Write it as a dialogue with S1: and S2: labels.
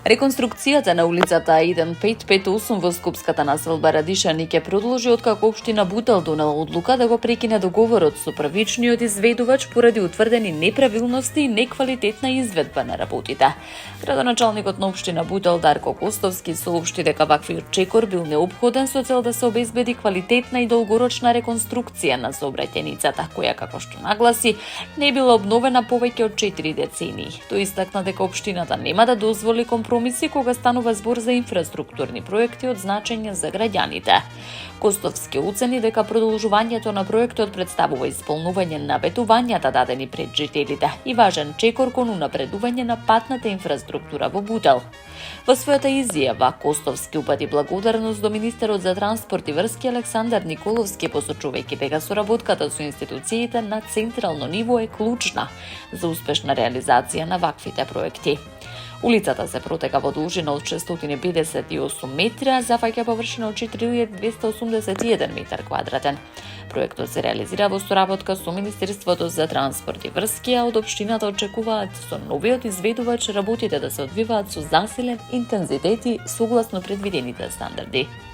S1: Реконструкцијата на улицата 1558 во Скопската населба Радишани ќе продолжи откако општина Бутел донела одлука да го прекине договорот со првичниот изведувач поради утврдени неправилности и неквалитетна изведба на работите. Градоначалникот на општина Бутел Дарко Костовски соопшти дека ваквиот чекор бил неопходен со цел да се обезбеди квалитетна и долгорочна реконструкција на сообраќајницата, која, како што нагласи, не била обновена повеќе од 4 децении. Тој истакна дека општината нема да дозволи компромиси кога станува збор за инфраструктурни проекти од значење за граѓаните. Костовски оцени дека продолжувањето на проектот представува исполнување на ветувањата дадени пред жителите и важен чекор кон унапредување на патната инфраструктура во Бутел. Во својата изјава, Костовски упати благодарност до министерот за транспорт и врски Александар Николовски, посочувајќи дека соработката со институциите на централно ниво е клучна за успешна реализација на ваквите проекти. Улицата се протека во должина од 658 метри, а зафаќа површина од 4281 метар квадратен. Проектот се реализира во соработка со Министерството за транспорт и врски, а од општината очекуваат со новиот изведувач работите да се одвиваат со засилен интензитет и согласно предвидените стандарди.